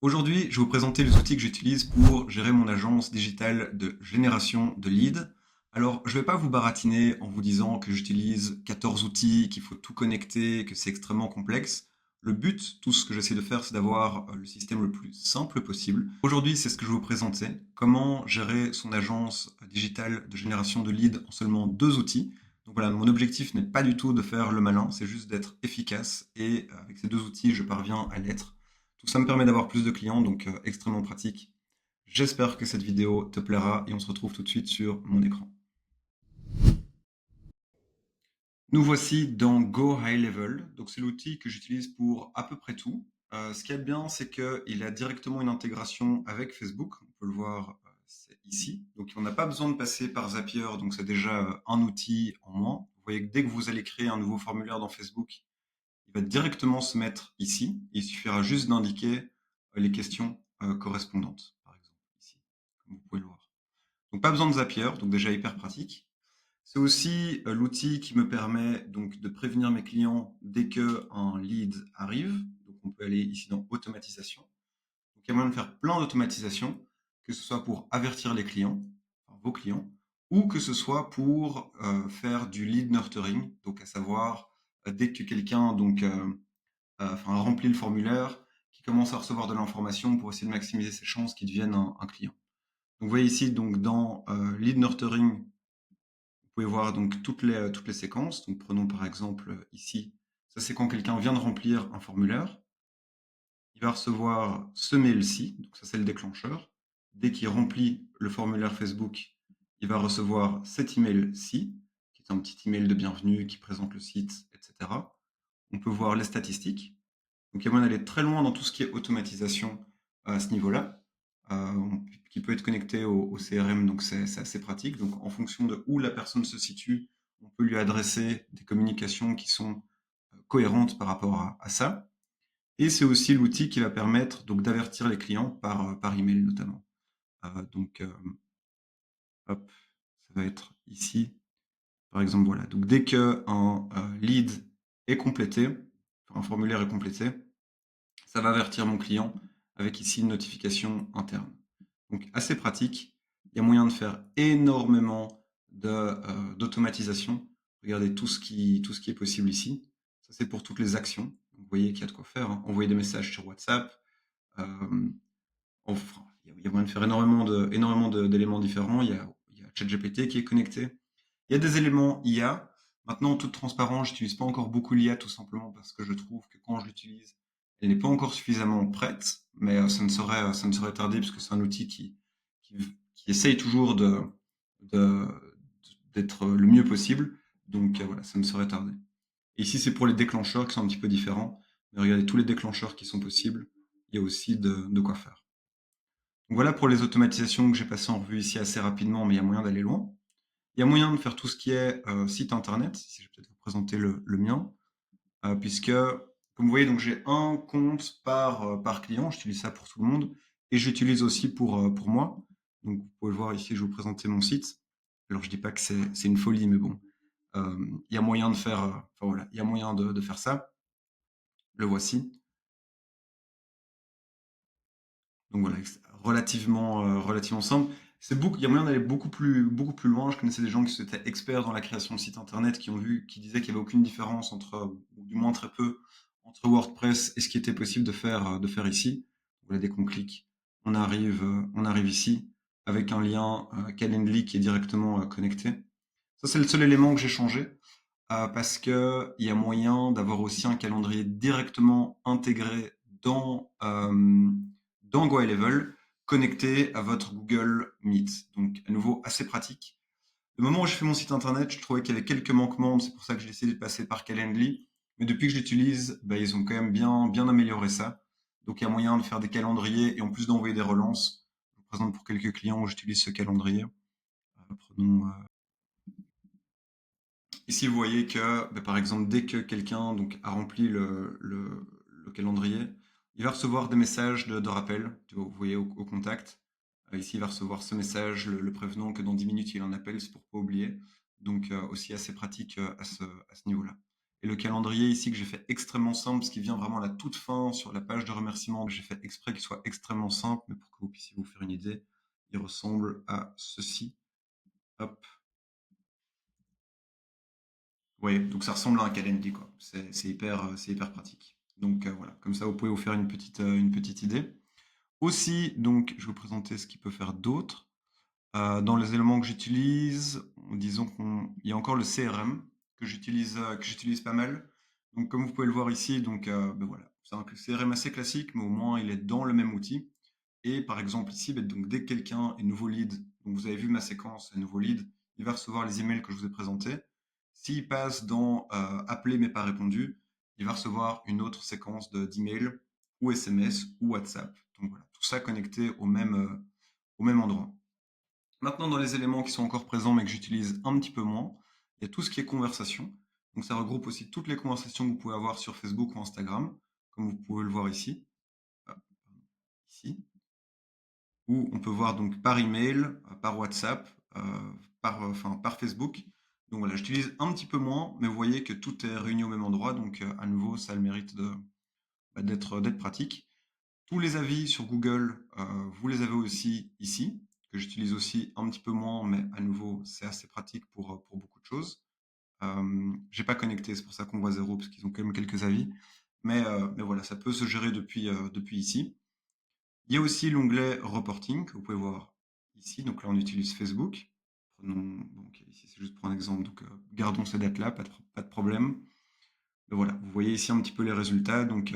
Aujourd'hui, je vais vous présenter les outils que j'utilise pour gérer mon agence digitale de génération de leads. Alors, je ne vais pas vous baratiner en vous disant que j'utilise 14 outils, qu'il faut tout connecter, que c'est extrêmement complexe. Le but, tout ce que j'essaie de faire, c'est d'avoir le système le plus simple possible. Aujourd'hui, c'est ce que je vais vous présenter. Comment gérer son agence digitale de génération de leads en seulement deux outils. Donc voilà, mon objectif n'est pas du tout de faire le malin, c'est juste d'être efficace et avec ces deux outils, je parviens à l'être. Tout ça me permet d'avoir plus de clients, donc extrêmement pratique. J'espère que cette vidéo te plaira et on se retrouve tout de suite sur mon écran. Nous voici dans Go High Level. Donc c'est l'outil que j'utilise pour à peu près tout. Ce qui est bien, c'est qu'il a directement une intégration avec Facebook. On peut le voir c'est ici. Donc on n'a pas besoin de passer par Zapier, donc c'est déjà un outil en moins. Vous voyez que dès que vous allez créer un nouveau formulaire dans Facebook, il va directement se mettre ici. Il suffira juste d'indiquer les questions correspondantes, par exemple, ici, comme vous pouvez le voir. Donc pas besoin de Zapier, donc déjà hyper pratique. C'est aussi l'outil qui me permet donc de prévenir mes clients dès qu'un lead arrive. Donc on peut aller ici dans automatisation. Donc il y a moyen de faire plein d'automatisation, que ce soit pour avertir les clients, enfin, vos clients, ou que ce soit pour faire du lead nurturing, donc à savoir dès que quelqu'un enfin, remplit le formulaire, qui commence à recevoir de l'information pour essayer de maximiser ses chances qu'il devienne un client. Donc vous voyez ici donc dans lead nurturing, vous pouvez voir donc toutes les séquences. Donc prenons par exemple ici, ça c'est quand quelqu'un vient de remplir un formulaire. Il va recevoir ce mail-ci, donc ça c'est le déclencheur. Dès qu'il remplit le formulaire Facebook, il va recevoir cet email-ci, qui est un petit email de bienvenue qui présente le site, etc. On peut voir les statistiques. Donc il y a moyen d'aller très loin dans tout ce qui est automatisation à ce niveau-là, qui peut être connecté au CRM, donc c'est assez pratique. Donc en fonction de où la personne se situe, on peut lui adresser des communications qui sont cohérentes par rapport à ça. Et c'est aussi l'outil qui va permettre donc d'avertir les clients par email notamment. Donc hop, ça va être ici, par exemple voilà. Donc dès qu'un lead est complété, enfin, un formulaire est complété, ça va avertir mon client avec ici une notification interne. Donc assez pratique. Il y a moyen de faire énormément d'automatisation. Regardez tout ce qui est possible ici. Ça, c'est pour toutes les actions. Donc, vous voyez qu'il y a de quoi faire, hein. Envoyer des messages sur WhatsApp. Euh, enfin, il y a moyen de faire énormément d'éléments différents. Il y a ChatGPT qui est connecté. Il y a des éléments IA. Maintenant, en toute transparence, je n'utilise pas encore beaucoup l'IA tout simplement parce que je trouve que quand je l'utilise, elle n'est pas encore suffisamment prête, mais ça ne saurait tarder puisque c'est un outil qui, qui essaye toujours de- d'être le mieux possible. Donc voilà, ça ne saurait tarder. Et ici, c'est pour les déclencheurs qui sont un petit peu différents. Mais regardez tous les déclencheurs qui sont possibles. Il y a aussi de quoi faire. Donc voilà pour les automatisations que j'ai passées en revue ici assez rapidement, mais il y a moyen d'aller loin. Il y a moyen de faire tout ce qui est site internet. Ici, je vais peut-être vous présenter le mien, puisque, comme vous voyez, donc j'ai un compte par client. J'utilise ça pour tout le monde, et j'utilise aussi pour moi. Donc vous pouvez le voir ici, je vais vous présenter mon site. Alors je dis pas que c'est une folie, mais bon, il y a moyen de faire, enfin voilà, il y a moyen de faire ça. Le voici. Donc voilà, relativement simple. Il y a moyen d'aller beaucoup plus loin. Je connaissais des gens qui étaient experts dans la création de sites internet, qui disaient qu'il n'y avait aucune différence entre, ou du moins très peu, entre WordPress et ce qui était possible de faire ici. Voilà, dès qu'on clique, on arrive ici avec un lien Calendly qui est directement connecté. Ça, c'est le seul élément que j'ai changé parce que il y a moyen d'avoir aussi un calendrier directement intégré dans GoHighLevel, connecté à votre Google Meet. Donc, à nouveau, assez pratique. Le moment où j'ai fait mon site internet, je trouvais qu'il y avait quelques manquements, c'est pour ça que j'ai essayé de passer par Calendly. Mais depuis que je l'utilise, bah, ils ont quand même bien amélioré ça. Donc, il y a moyen de faire des calendriers et en plus d'envoyer des relances. Je vous présente pour quelques clients où j'utilise ce calendrier. Prenons Ici, vous voyez que, bah, par exemple, dès que quelqu'un donc, a rempli le calendrier, il va recevoir des messages de rappel. Vous voyez au contact. Ici, il va recevoir ce message le prévenant que dans 10 minutes, il en appelle, c'est pour pas oublier. Donc, aussi assez pratique à ce niveau-là. Et le calendrier ici que j'ai fait extrêmement simple, ce qui vient vraiment à la toute fin sur la page de remerciement, j'ai fait exprès qu'il soit extrêmement simple, mais pour que vous puissiez vous faire une idée, il ressemble à ceci. Hop. Vous voyez, donc ça ressemble à un calendrier, quoi. C'est hyper pratique. Donc voilà, comme ça vous pouvez vous faire une petite idée. Aussi, donc, je vais vous présenter ce qu'il peut faire d'autre. Dans les éléments que j'utilise, disons qu'il y a encore le CRM que j'utilise pas mal. Donc, comme vous pouvez le voir ici, donc, ben voilà, c'est un CRM assez classique, mais au moins il est dans le même outil. Et par exemple ici, ben, donc, dès que quelqu'un est nouveau lead, donc vous avez vu ma séquence nouveau lead, il va recevoir les emails que je vous ai présentés. S'il passe dans appeler mais pas répondu, il va recevoir une autre séquence d'emails ou SMS ou WhatsApp. Donc voilà, tout ça connecté au même endroit. Maintenant, dans les éléments qui sont encore présents mais que j'utilise un petit peu moins, il y a tout ce qui est conversation. Donc ça regroupe aussi toutes les conversations que vous pouvez avoir sur Facebook ou Instagram, comme vous pouvez le voir ici. Ici. Où on peut voir donc par email, par WhatsApp, par Facebook. Donc voilà, j'utilise un petit peu moins, mais vous voyez que tout est réuni au même endroit, donc à nouveau, ça a le mérite d'être pratique. Tous les avis sur Google, vous les avez aussi ici, que j'utilise aussi un petit peu moins, mais à nouveau, c'est assez pratique pour beaucoup de choses. J'ai pas connecté, c'est pour ça qu'on voit zéro, parce qu'ils ont quand même quelques avis. Mais voilà, ça peut se gérer depuis ici. Il y a aussi l'onglet reporting que vous pouvez voir ici. Donc là, on utilise Facebook. Prenons, donc ici, c'est juste pour un exemple. Donc, gardons ces dates-là, pas de problème. Mais voilà, vous voyez ici un petit peu les résultats. Donc,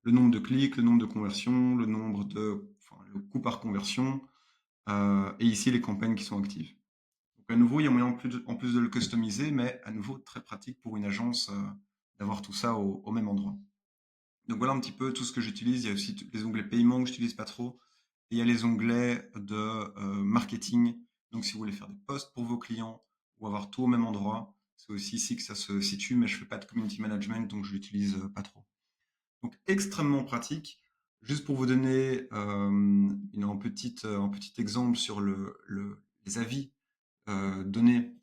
le nombre de clics, le nombre de conversions, le coût par conversion, et ici les campagnes qui sont actives. Donc, à nouveau, il y a moyen en plus de le customiser, mais à nouveau, très pratique pour une agence d'avoir tout ça au même endroit. Donc voilà un petit peu tout ce que j'utilise. Il y a aussi les onglets paiement que j'utilise pas trop. Et il y a les onglets de marketing. Donc si vous voulez faire des posts pour vos clients ou avoir tout au même endroit, c'est aussi ici que ça se situe, mais je fais pas de community management, donc je l'utilise pas trop. Donc extrêmement pratique. Juste pour vous donner un petit exemple sur les avis donnés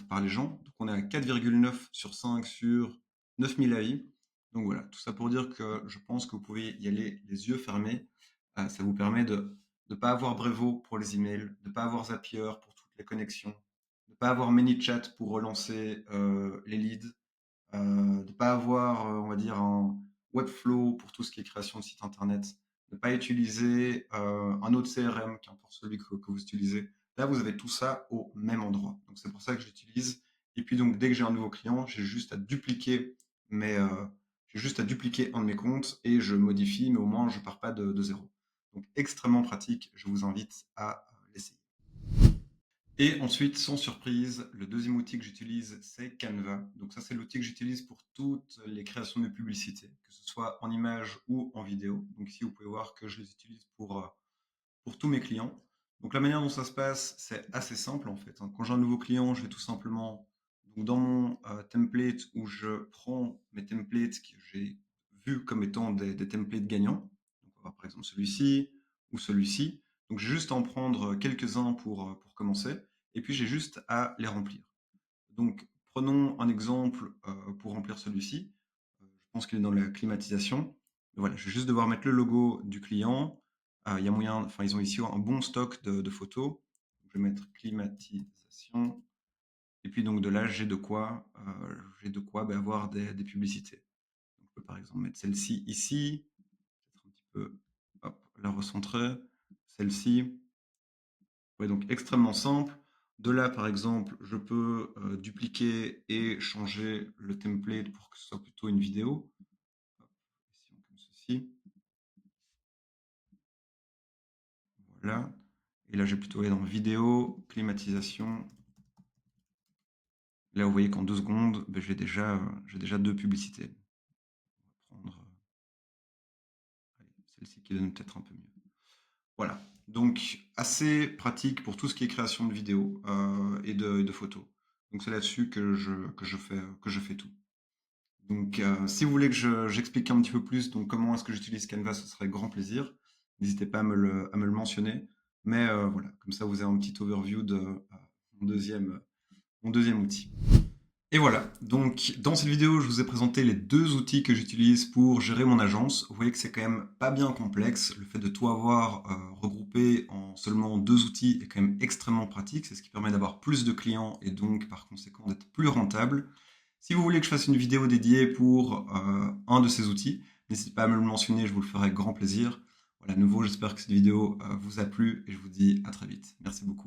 par les gens. Donc on est à 4,9 sur 5 sur 9000 avis. Donc voilà, tout ça pour dire que je pense que vous pouvez y aller les yeux fermés. Ça vous permet de ne pas avoir Brevo pour les emails, de ne pas avoir Zapier pour toutes les connexions, de ne pas avoir ManyChat pour relancer les leads, de ne pas avoir, on va dire, un Webflow pour tout ce qui est création de site internet, de ne pas utiliser un autre CRM, qu'importe celui que vous utilisez. Là, vous avez tout ça au même endroit. Donc, c'est pour ça que je l'utilise. Et puis, donc, dès que j'ai un nouveau client, mes, euh, j'ai juste à dupliquer un de mes comptes et je modifie, mais au moins, je ne pars pas de zéro. Donc, extrêmement pratique. Je vous invite à l'essayer. Et ensuite, sans surprise, le deuxième outil que j'utilise, c'est Canva. Donc ça, c'est l'outil que j'utilise pour toutes les créations de publicités, que ce soit en image ou en vidéo. Donc ici, vous pouvez voir que je les utilise pour tous mes clients. Donc la manière dont ça se passe, c'est assez simple en fait, hein. Quand j'ai un nouveau client, je vais tout simplement donc dans mon template où je prends mes templates que j'ai vus comme étant des templates gagnants. Donc on va voir par exemple celui-ci ou celui-ci. Donc j'ai juste à en prendre quelques-uns pour commencer et puis j'ai juste à les remplir. Donc prenons un exemple pour remplir celui-ci. Je pense qu'il est dans la climatisation. Voilà, je vais juste devoir mettre le logo du client. Il y a moyen, enfin, ils ont ici un bon stock de photos. Je vais mettre climatisation. Et puis donc de là, j'ai de quoi ben, avoir des publicités. Donc, je peux par exemple mettre celle-ci ici, peut-être un petit peu, hop, la recentrer. Celle-ci. Ouais, donc extrêmement simple. De là, par exemple, je peux dupliquer et changer le template pour que ce soit plutôt une vidéo. Hop, ici, comme ceci. Voilà. Et là, je vais plutôt aller dans vidéo, climatisation. Là, vous voyez qu'en 2 secondes, ben, j'ai déjà 2 publicités. On va prendre celle-ci qui donne peut-être un peu mieux. Voilà. Donc, assez pratique pour tout ce qui est création de vidéos et de photos. Donc, c'est là-dessus que je fais tout. Donc, si vous voulez que j'explique un petit peu plus donc comment est-ce que j'utilise Canva, ce serait grand plaisir. N'hésitez pas à me le mentionner. Mais voilà, comme ça vous avez un petit overview de mon deuxième outil. Et voilà, donc dans cette vidéo, je vous ai présenté les deux outils que j'utilise pour gérer mon agence. Vous voyez que c'est quand même pas bien complexe. Le fait de tout avoir regroupé en seulement deux outils est quand même extrêmement pratique. C'est ce qui permet d'avoir plus de clients et donc par conséquent d'être plus rentable. Si vous voulez que je fasse une vidéo dédiée pour un de ces outils, n'hésitez pas à me le mentionner, je vous le ferai avec grand plaisir. Voilà, à nouveau, j'espère que cette vidéo vous a plu et je vous dis à très vite. Merci beaucoup.